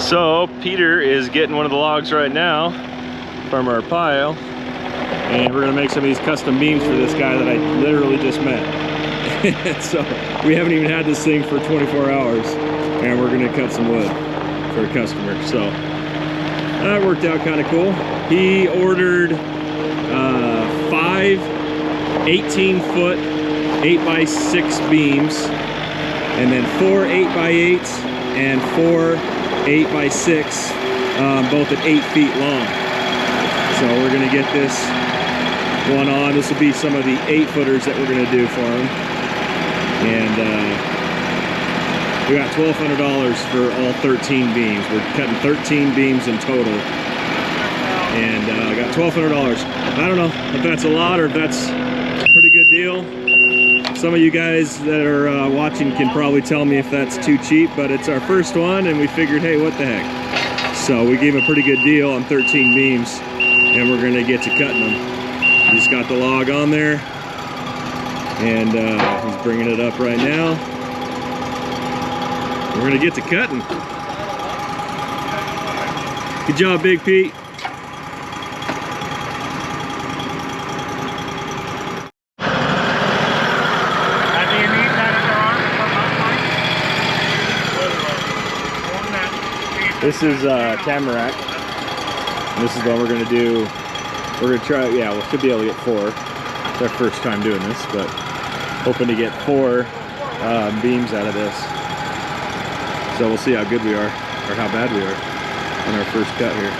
So Peter is getting one of the logs right now from our pile, and we're gonna make some of these custom beams for this guy that I literally just met. So we haven't even had this thing for 24 hours, and we're gonna cut some wood for a customer. So that worked out kind of cool. He ordered 5 18-foot 8x6 beams, and then 4 8x8s and 4 8x6, both at 8 feet long. So we're gonna get this one on. This will be some of the 8-footers that we're gonna do for him. And we got $1,200 for all 13 beams. We're cutting 13 beams in total. And I got $1,200. I don't know if that's a lot or if that's a pretty good deal. Some of you guys that are watching can probably tell me if that's too cheap, but it's our first one and we figured, hey, what the heck. So we gave him a pretty good deal on 13 beams, and we're gonna get to cutting them. He's got the log on there, and he's bringing it up right now. We're gonna get to cutting. Good job, Big Pete. This is tamarack. And this is what we're gonna do. We're gonna try, yeah, we should be able to get 4. It's our first time doing this, but hoping to get 4 beams out of this. So we'll see how good we are, or how bad we are on our first cut here.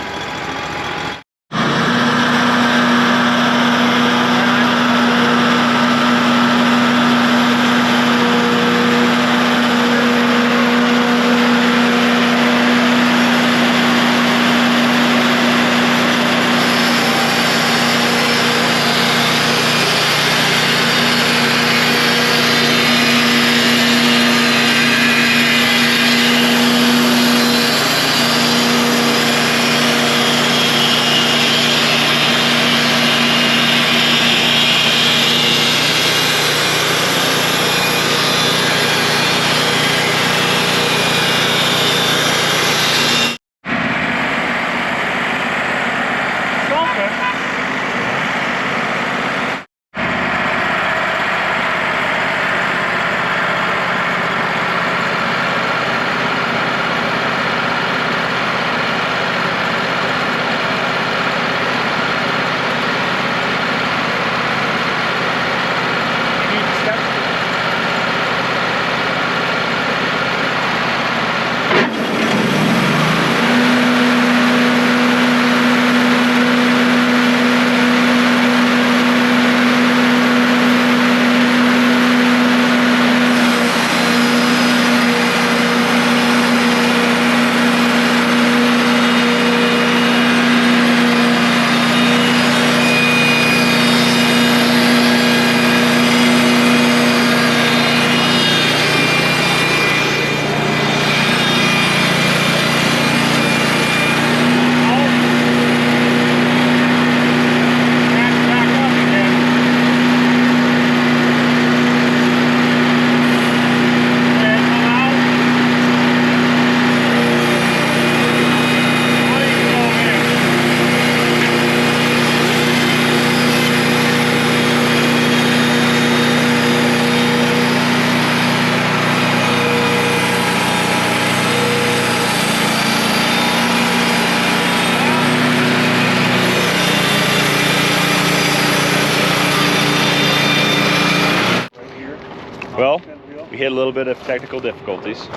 Well, we hit a little bit of technical difficulties.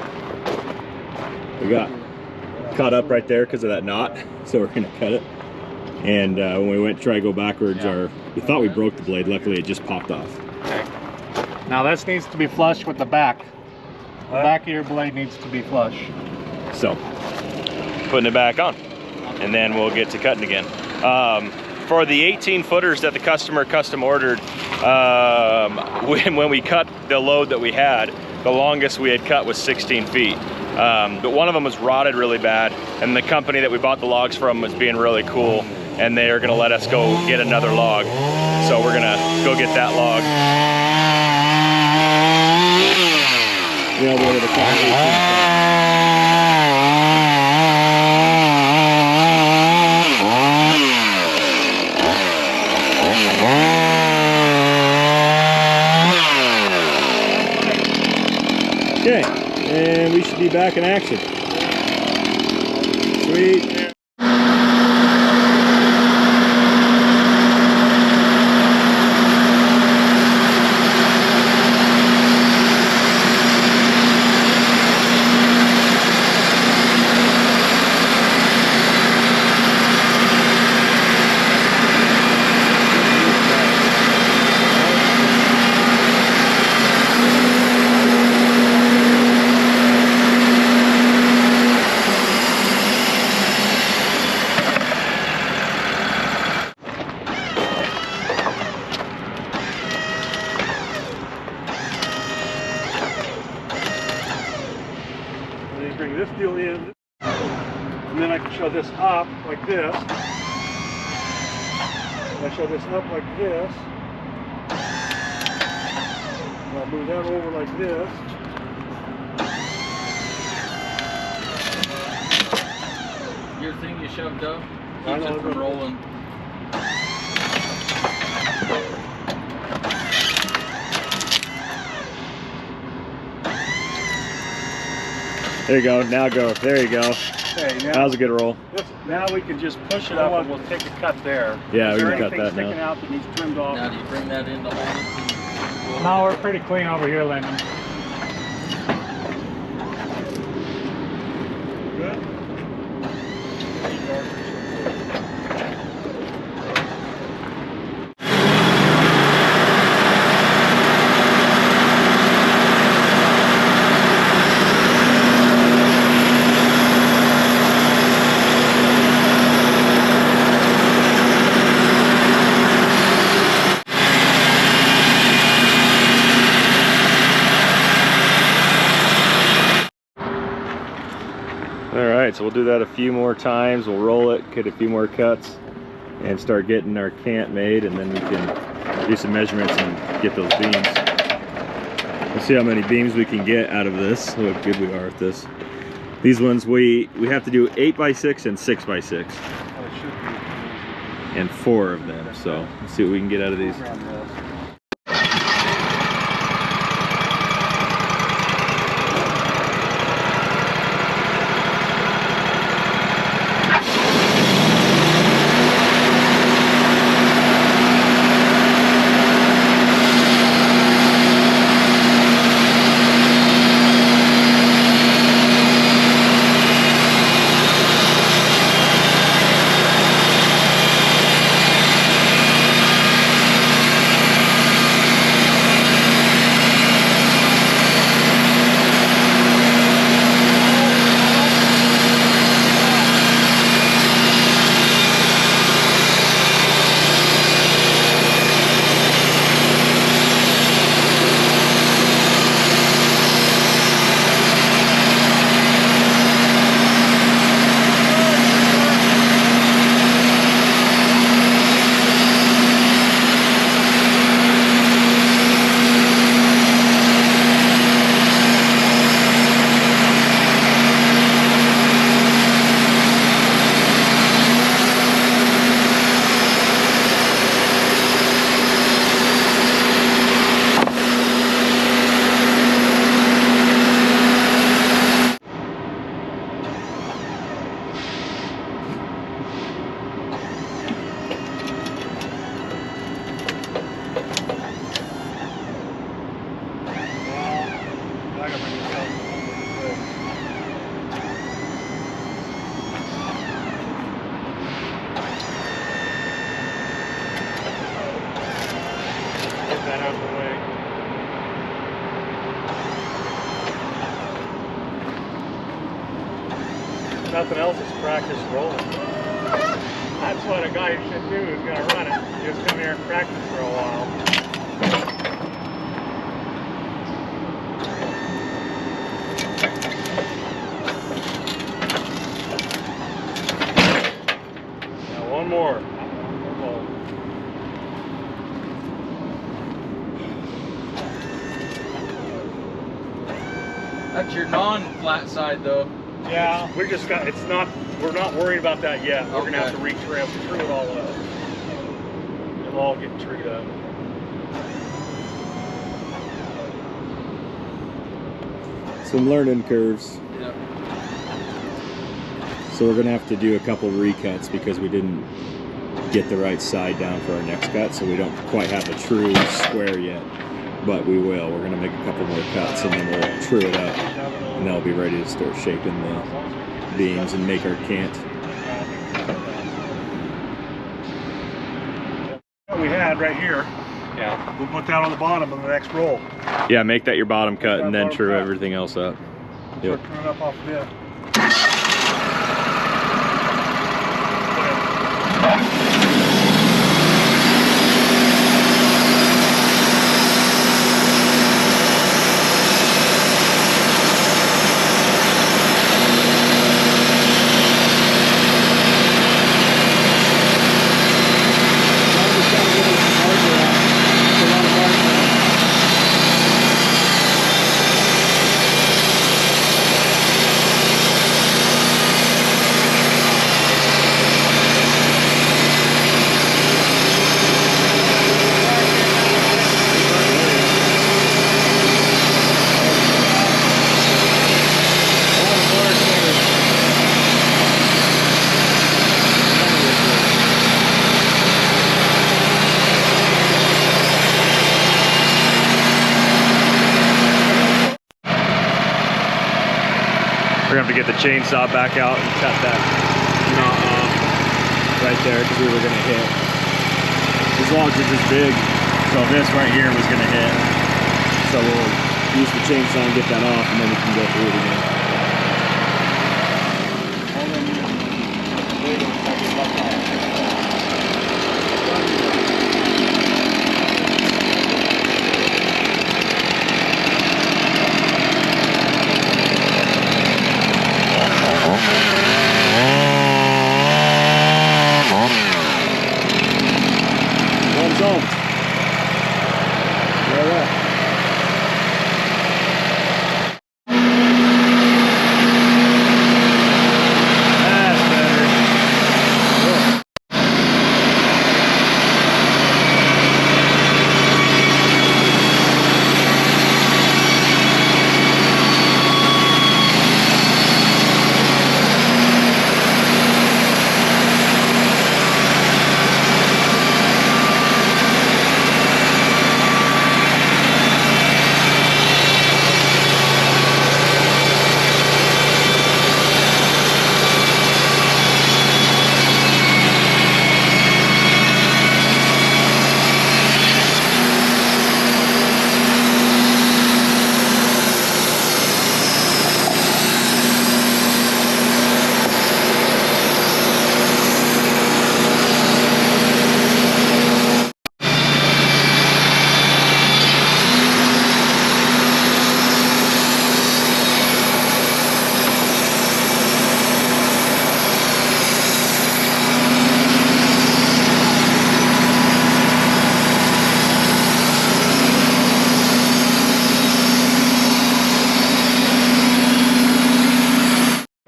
We got caught up right there because of that knot, so we're gonna cut it. And when we went to try to go backwards, we thought we broke the blade. Luckily, it just popped off. Okay. Now this needs to be flush with the back. The back of your blade needs to be flush. So, putting it back on, and then we'll get to cutting again. For the 18-footers that the customer custom ordered, when we cut the load that we had, the longest we had cut was 16 feet. But one of them was rotted really bad, and the company that we bought the logs from was being really cool, and they are gonna let us go get another log. So we're gonna go get that log. Yeah, we're gonna back in action. Sweet. Bring this deal in, and then I can show this up like this. I show this up like this. And I'll move that over like this. Your thing you shoved up I keeps know, it from rolling. There you go. Now go. There you go. Okay, now, That was a good roll. now we can just push it up and we'll take a cut there. Yeah, Is we there can cut anything that sticking now. out that needs trimmed off? Now do you bring that in to hold it? No, we're pretty clean over here, Lyndon. Good. Alright, so we'll do that a few more times. We'll roll it, get a few more cuts, and start getting our cant made, and then we can do some measurements and get those beams. We'll see how many beams we can get out of this. Look how good we are at this. These ones we have to do 8x6 and 6x6. Well, it should be. And 4 of them, so let's see what we can get out of these. Program this. That out of the way. Nothing else is practice rolling. That's what a guy should do who's gonna run it. Just come here and practice for a while. Now one more. That's your non-flat side though. Yeah, we just got, we're not worried about that yet. We're gonna have to Okay. tree it all up. It'll all get treed up. Some learning curves. Yeah. So we're gonna have to do a couple recuts because we didn't get the right side down for our next cut, so we don't quite have a true square yet. But we will. We're gonna make a couple more cuts and then we'll true it up, and that'll be ready to start shaping the beams and make our cant. What we had right here. Yeah. We'll put that on the bottom of the next roll. Yeah, make that your bottom cut and then true everything else up. Yep. Turn it up off the bit. We're gonna have to get the chainsaw back out and cut that knot off right there because we were gonna hit. As long as it's this big, so this right here was gonna hit. So we'll use the chainsaw and get that off, and then we can go through it again.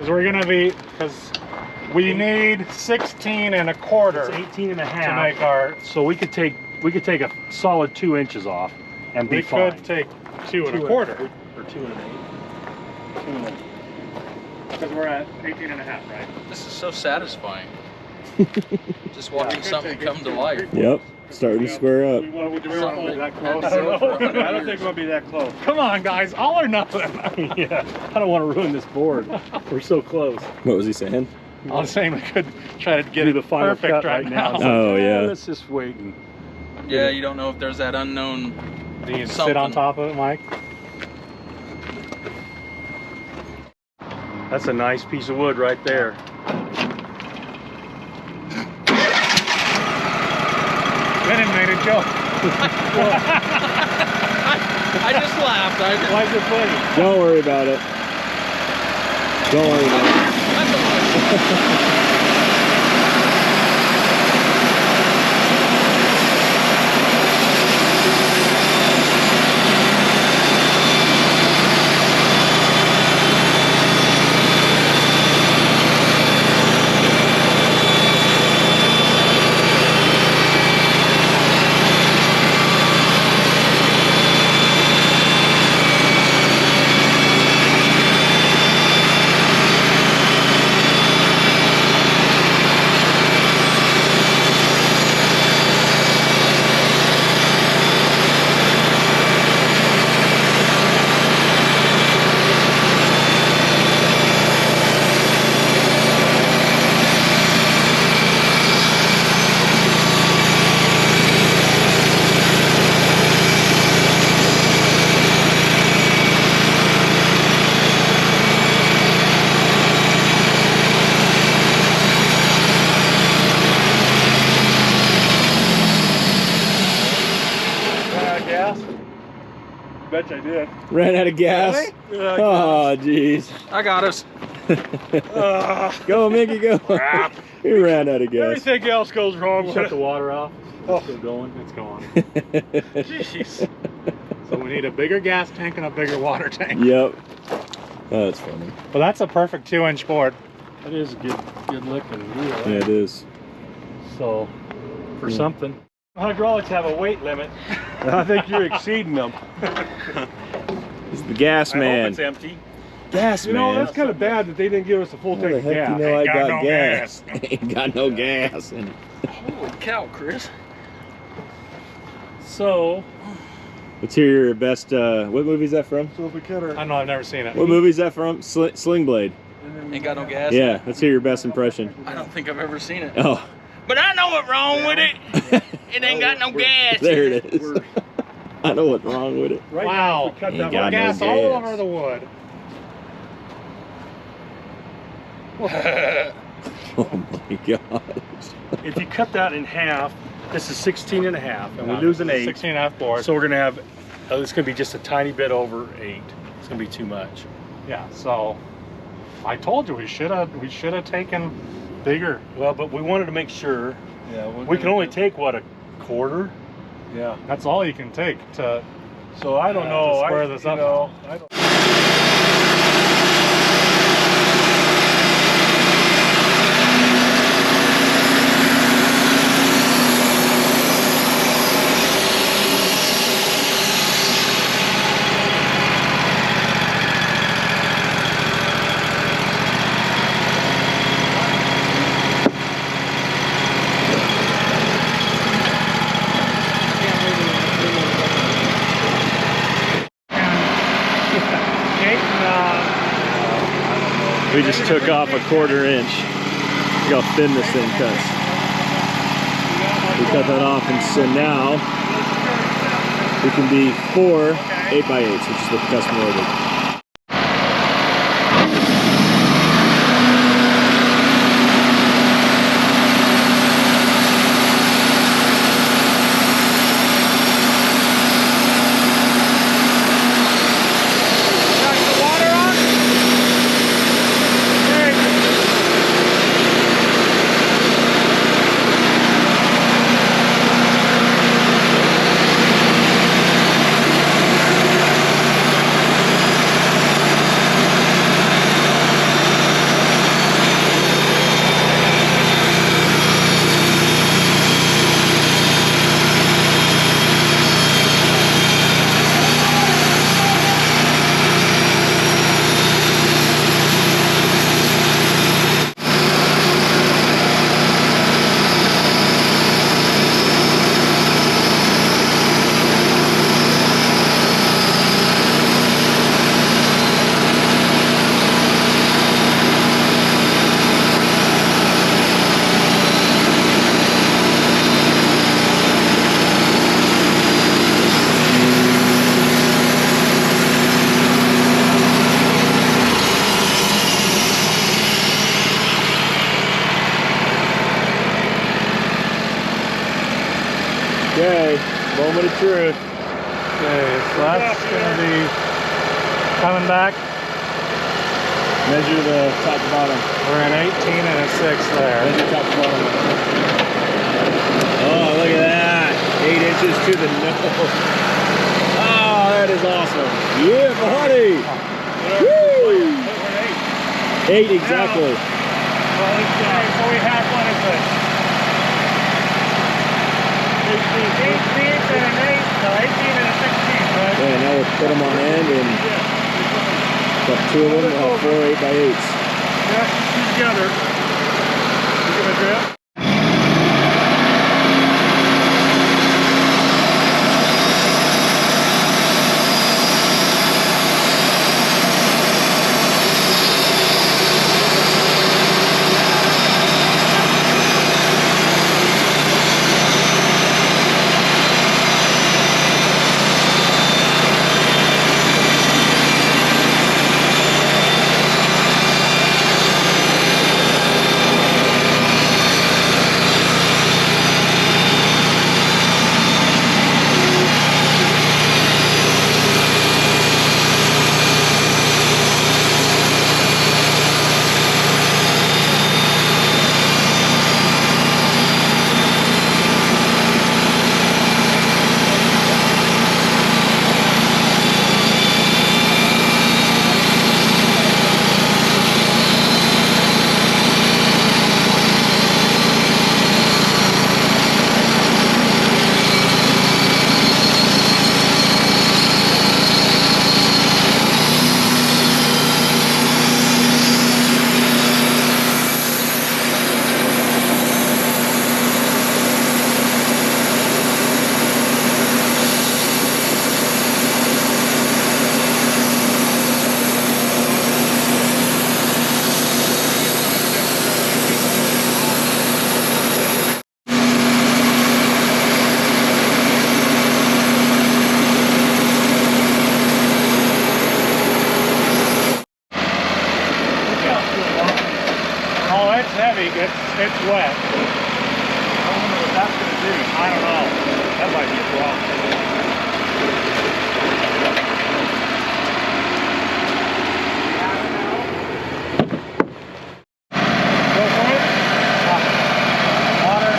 We're gonna be, because we need 16 and a quarter. It's 18 and a to half. make our. So we could take a solid 2 inches off and be We fine. could take 2 and a quarter. Or 2 and an 8. Because we're at 18 and a half, right? This is so satisfying. Just watching something come to life. Yep, starting to square up. Do we want to be that close? I don't know. I don't think we'll be that close. Come on, guys, all or nothing. Yeah, I don't want to ruin this board. We're so close. What was he saying? I was saying we could try to get Do it the final perfect cut right now. Oh, yeah. Let's just wait and Yeah, you don't know if there's that unknown. do you sit Something. on top of it, Mike. That's a nice piece of wood right there. Lennon made a joke. I just laughed. Why is it funny? Don't worry about it. Don't worry about it. bet you I did. Ran out of gas? Really? Yeah, Oh, jeez. I got us. Go, Mickey, go. He ran out of gas. Everything else goes wrong with Shut it. the water off. Oh. Still going. It's going. Jeez. So we need a bigger gas tank and a bigger water tank. Yep. Oh, that's funny. Well, that's a perfect 2-inch board. That is a good looking wheel. Yeah, it is. So, for Yeah. something. Hydraulics have a weight limit. I think you're exceeding them. He's the gas I hope man. it's empty. Gas You know, man. that's kind of bad that they didn't give us a full How tank the of heck gas. you know I Ain't got got no gas? Ain't got no gas in it. Holy cow, Chris. So, Let's hear your best, what movie is that from? so if we cut her, I know, I've never seen it. What movie is that from? Sling Blade. Ain't got no gas. Yeah, let's hear your best impression. I don't think I've ever seen it. Oh, But I know what's wrong with it. It ain't got no gas. there it is. I know what's wrong with it. right Wow. now, if we cut Ain't that got one no Gas all gas. over the wood. Oh my gosh. if you cut that in half, this is 16 and a half, and we lose an 8. 16.5 board. So we're gonna have, it's gonna be just a tiny bit over 8. It's gonna be too much. Yeah, so I told you we should have taken bigger. Well, but we wanted to make sure. Yeah, We can only take, what, a quarter? Yeah, that's all you can take to. So I don't know. To square I, this you up. know, I don't. We just took off a 1/4 inch. Look how thin this thing cuts. We cut that off, and so now we can be 4 8x8s, which is what the customer ordered. Okay, moment of truth. Okay, so that's gonna be coming back. Measure the top to bottom. We're an 18 and a 6 there. Measure top to bottom. Oh, look at that. 8 inches to the nose. Oh, that is awesome. Yeah, buddy. Woo! 8 exactly. Well, okay, so we have what is it? 18 and an 8, no, 18 and a 16, right? Okay, now we'll put them on end and got 2 of them. We'll have 4 8x8s. Yeah, two together. You gonna grab? is heavy. It's wet. I wonder what that's going to do. I don't know. That might be a problem. Go for it. Water.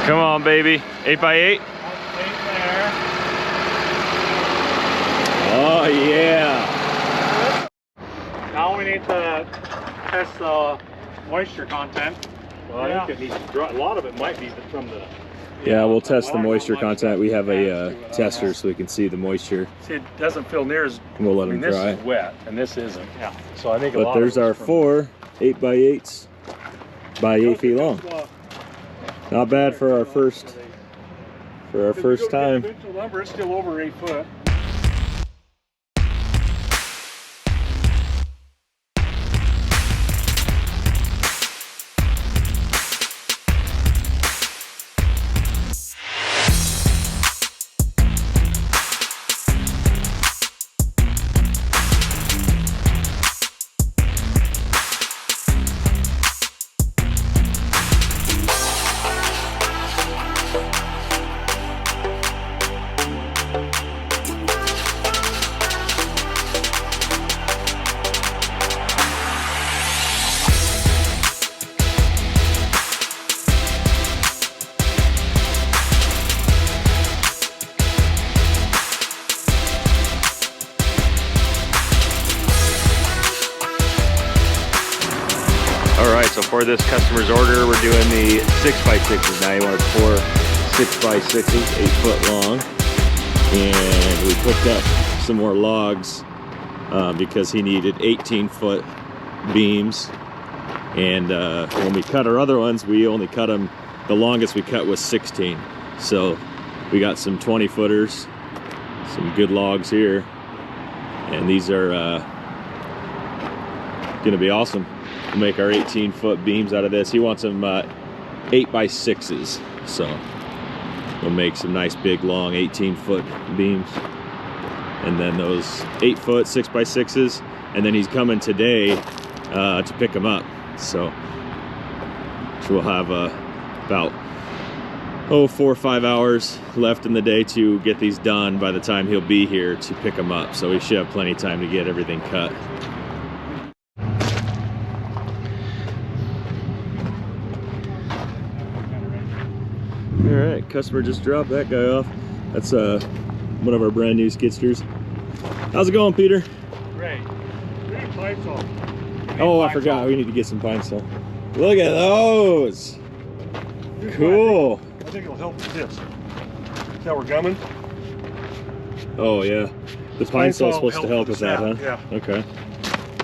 Come on, baby. 8x8. 8 there. Oh, yeah. Now we need to test the moisture content. Well, I think it needs to dry. A lot of it might be from the. Yeah, we'll test the moisture content. We have a tester so we can see the moisture. See, it doesn't feel near as. And we'll let I mean, them this dry. is wet, and this isn't. Yeah. So I think a But lot there's of our it's from- 4 8x8s by 8 feet long. Not bad for our first time. Conventional lumber is still over 8 foot. Alright, so for this customer's order, we're doing the 6x6s. Now he wants 4 6x6s, 8 foot long. And we picked up some more logs because he needed 18-foot beams. And when we cut our other ones, we only cut them, the longest we cut was 16. So we got some 20-footers, some good logs here. And these are gonna be awesome. We'll make our 18-foot beams out of this. He wants them 8x6s, so we'll make some nice big long 18-foot beams, and then those 8-foot 6x6s, and then he's coming today to pick them up. So we'll have about 4 or 5 hours left in the day to get these done by the time he'll be here to pick them up. So we should have plenty of time to get everything cut. All right, customer just dropped that guy off. That's one of our brand new skidsters. How's it going, Peter? Great. Great pine saw. Oh, I forgot. We need to get some pine saw. Look at those. Cool. I think it'll help with this. See how we're gumming? Oh yeah. The pine saw is will supposed to help with that, huh? Yeah. Okay.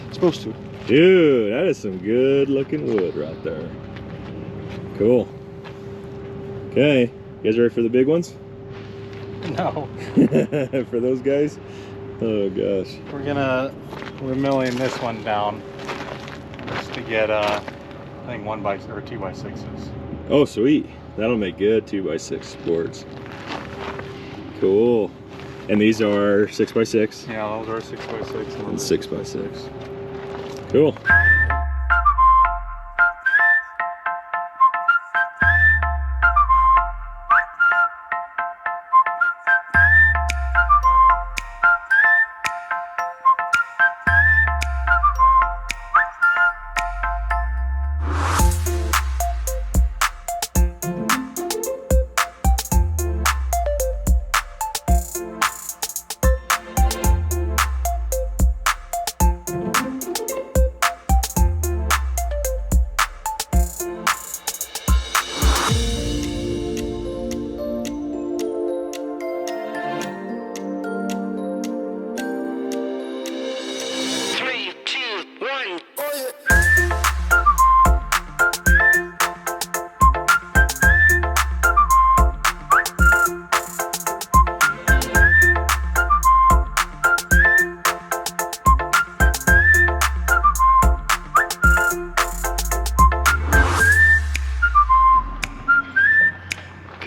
It's supposed to. Dude, that is some good looking wood right there. Cool. Okay, you guys ready for the big ones? No. For those guys? Oh gosh. We're milling this one down just to get I think 2x6s. Oh sweet. That'll make good 2x6 boards. Cool. And these are 6x6? Yeah, those are 6x6 And 6x6. Cool.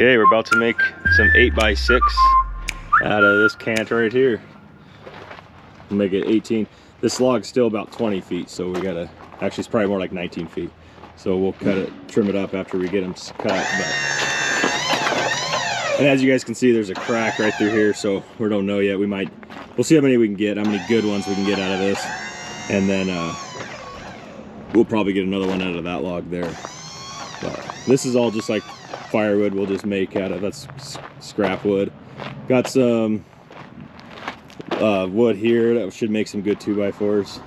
Okay, we're about to make some 8x6 out of this cant right here. We'll make it 18. This log's still about 20 feet, so we gotta, actually it's probably more like 19 feet. So we'll cut it, trim it up after we get them cut. But, and as you guys can see, there's a crack right through here, so we don't know yet. We'll see how many we can get, how many good ones we can get out of this. And then we'll probably get another one out of that log there. But this is all just like firewood we'll just make out of, that's scrap wood. Got some wood here that should make some good 2x4s.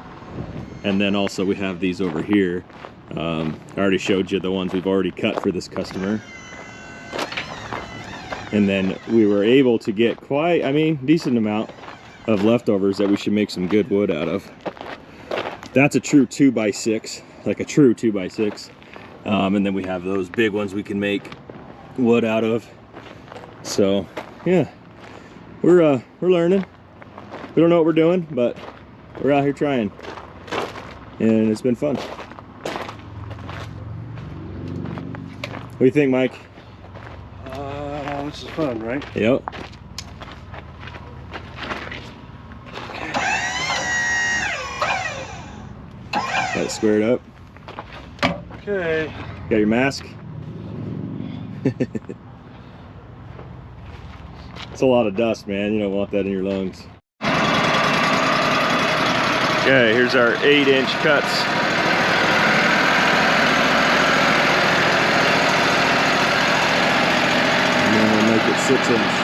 And then also we have these over here. I already showed you the ones we've already cut for this customer. And then we were able to get quite, I mean, decent amount of leftovers that we should make some good wood out of. That's a true 2x6, like a true 2x6. And then we have those big ones we can make wood out of. So yeah, we're learning. We don't know what we're doing, but we're out here trying, and it's been fun. What do you think, Mike? This is fun, right? Yep. Got it squared up. Okay. Got your mask? It's a lot of dust, man. You don't want that in your lungs. Okay, here's our 8-inch cuts. And then we'll make it 6-inch.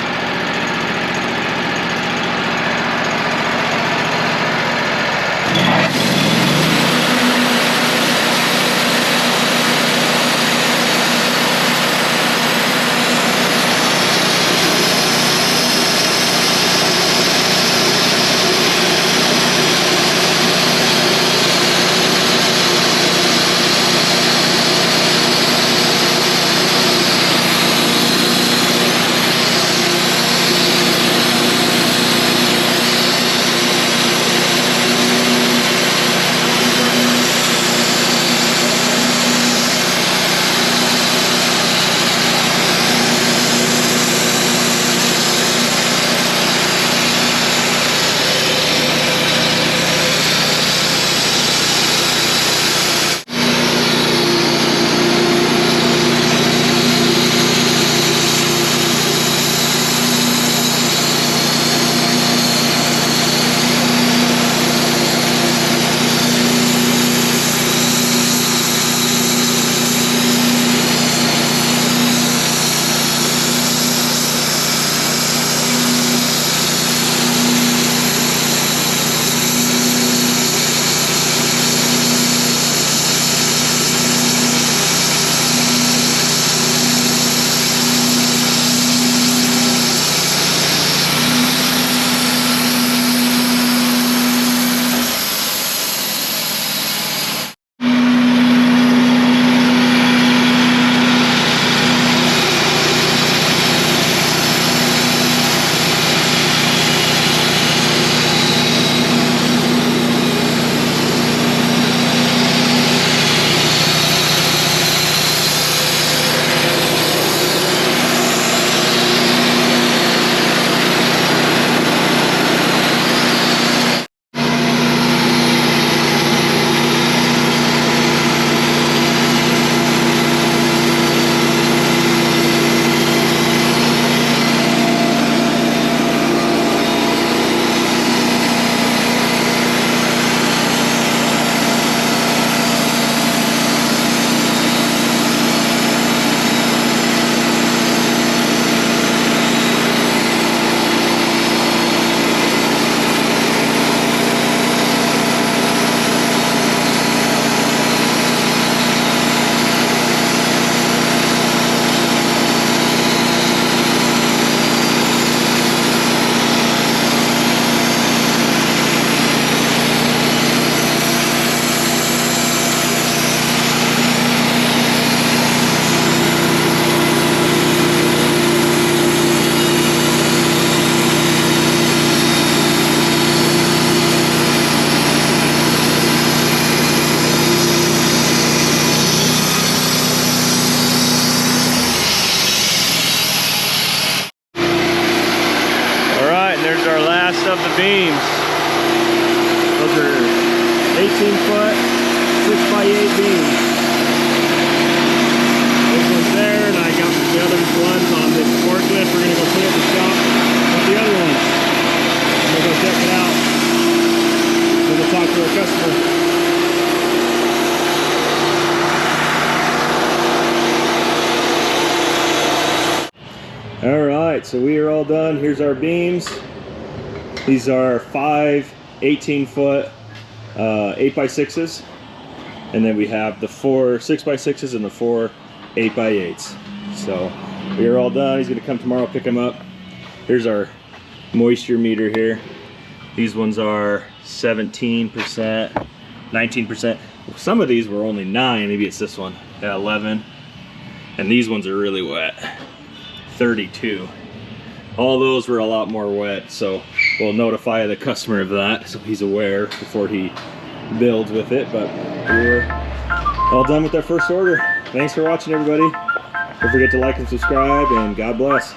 our last of the beams. Those are 18-foot, 6x8 beams. This one's there, and I got the other ones on this forklift. We're gonna go put it in the shop with the other ones. We'll go check it out. Then we'll talk to our customer. All right, so we are all done. Here's our beams. These are 5 18-foot 8x6s, and then we have the 4 6x6s and the 4 8x8s. So we are all done. He's gonna come tomorrow, pick them up. Here's our moisture meter here. These ones are 17%, 19%. Some of these were only 9, maybe it's this one, yeah, 11. And these ones are really wet. 32. All those were a lot more wet, so we'll notify the customer of that so he's aware before he builds with it. But we're all done with our first order. Thanks for watching, everybody. Don't forget to like and subscribe, and God bless.